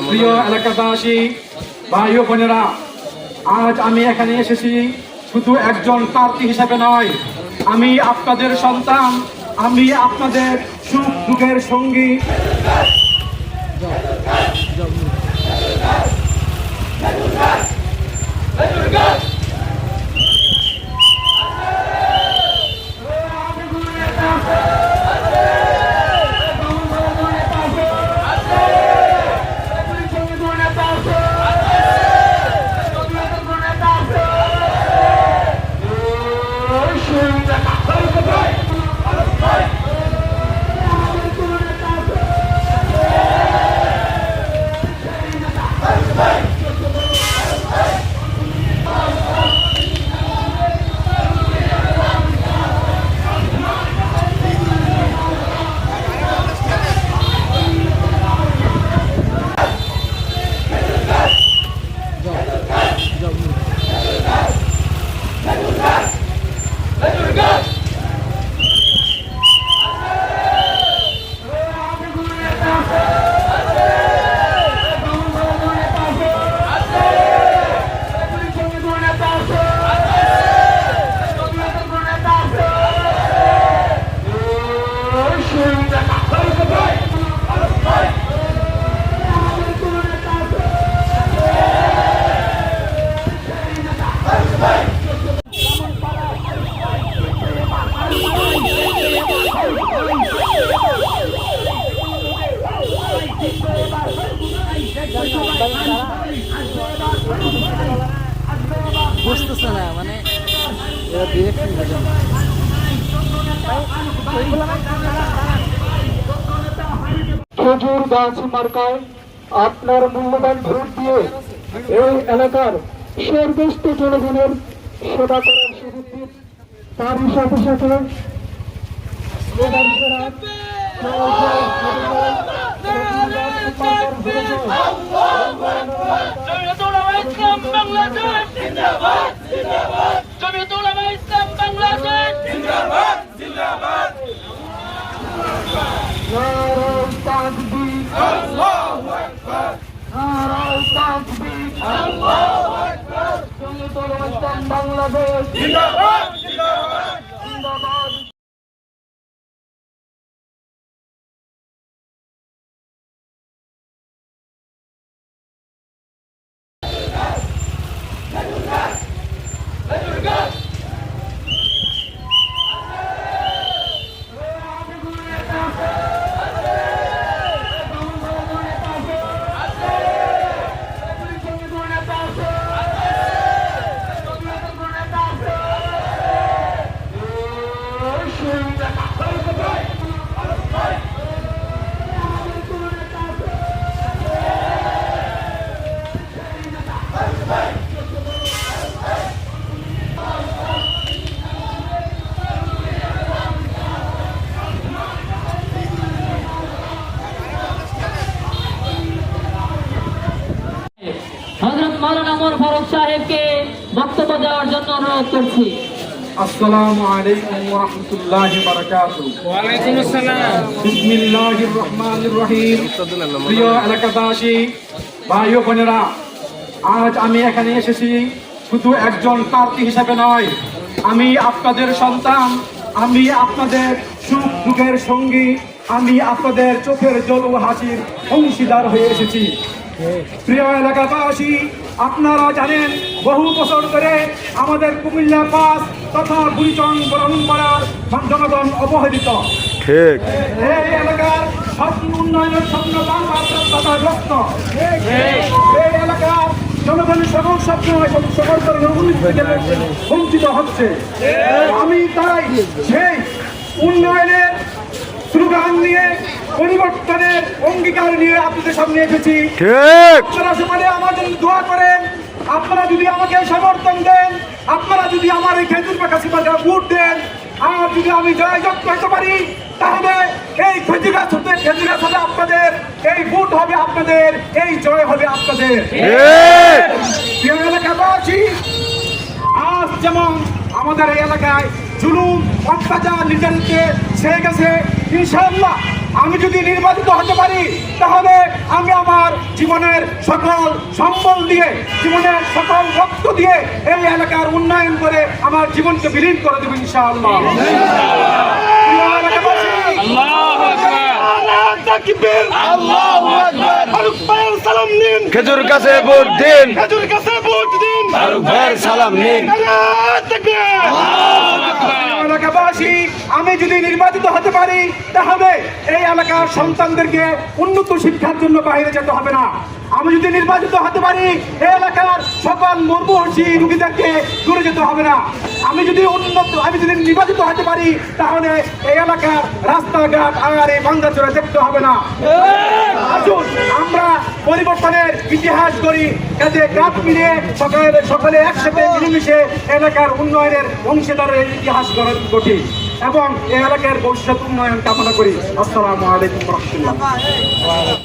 প্রিয় এলাকাবাসী, ভাই ও বোনেরা, আজ আমি এখানে এসেছি শুধু একজন প্রার্থী হিসেবে নয়, আমি আপনাদের সন্তান, আমি আপনাদের সুখ দুঃখের সঙ্গী। বুঝতেছে না মানে খেজুর গাছ মার্কায় আপনার মূল্যবান ভোট দিয়ে এই এলাকার সর্বস্ত জনগণের সেবা করার সুযোগ দিন। তারই সাথে সাথে বাংলাদেশ জিন্দাবাদ জিন্দাবাদ। ফারুক সাহেবকে বক্তব্য দেওয়ার জন্য অনুরোধ করছি। আসসালামু আলাইকুম ওয়া রাহমাতুল্লাহি ওয়া বারাকাতুহু। ওয়া আলাইকুম আসসালাম। বিসমিল্লাহির রহমানির রহিম। প্রিয় এলাকাবাসী, ভাই ও বোনেরা, আজ আমি এখানে এসেছি শুধু একজন প্রার্থী হিসেবে নয়, আমি আপনাদের সন্তান, আমি আপনাদের সুখ দুঃখের সঙ্গী, আমি আপনাদের চোখের জল ও হাসির অংশীদার হয়ে এসেছি। প্রিয় এলাকাবাসী, আপনারা জানেন বহু বছর ধরে আমাদের কুমিল্লা পাস তথা বুড়িচং বরহমপাড়ার জনগণ অবহেলিত। ঠিক এই এলাকার স্বপ্ন উন্নয়নের স্বপ্ন বাধাগ্রস্ত। এই এলাকার জনগণের সকল স্বপ্ন এবং সকল বঞ্চিত হচ্ছে। আমি তাই সেই উন্নয়নের স্লোগান নিয়ে, পরিবর্তনের অঙ্গীকার নিয়ে আপনাদের সামনে এসেছি। আপনারা সকালে আমার জন্য দোয়া করেন, আপনারা যদি আমাকে সমর্থন দেন, আপনারা যদি আমার এই খেজুর পাখা সিপাহীরা ভোট দেন, আর যদি আমি জয়যুক্ত করতে পারি, তাহলে এই খেজুর গাছ হবে আপনাদের, এই ভোট হবে আপনাদের, এই জয় হবে আপনাদের। এলাকাবাসী, আজ যেমন আমাদের এই এলাকায় জুলুম অত্যাচার নির্যাতনকে ছেয়ে গেছে, ইনশাআল্লাহ আমি যদি নির্বাচিত হতে পারি তাহলে আমি আমার জীবনের সকল সম্বল দিয়ে, জীবনের সকল রক্ত দিয়ে এই এলাকার উন্নয়ন করে আমার জীবনকে বিলীন করে দেব ইনশাআল্লাহ। প্রিয় এলাকাবাসী, খেজুর কাছে ভোট দিন, ফারুক ভাইয়ের সালাম নিন। এলাকাবাসী, আমি যদি নির্বাচিত হতে পারি তাহলে এই এলাকার সন্তানদেরকে উন্নত শিক্ষার জন্য বাইরে যেতে হবে না। আমি যদি নির্বাচিত হতে পারি এই এলাকার সকল মুমূর্ষী রোগীদেরকে দূরে যেতে হবে না। আমি যদি নির্বাচিত হতে পারি তাহলে এই এলাকার রাস্তাঘাট আর এই ভাঙ্গাচোরা দেখতে হবে না। আসুন আমরা পরিবর্তনের ইতিহাস করি, কাজে কাঁধ মিলিয়ে সকলে একসাথে মিলেমিশে এলাকার উন্নয়নের অংশীদারের ইতিহাস গঠি এবং এই এলাকার ভবিষ্যৎ উন্নয়ন কামনা করি। আসসালামু আলাইকুম ওয়া রাহমাতুল্লাহ।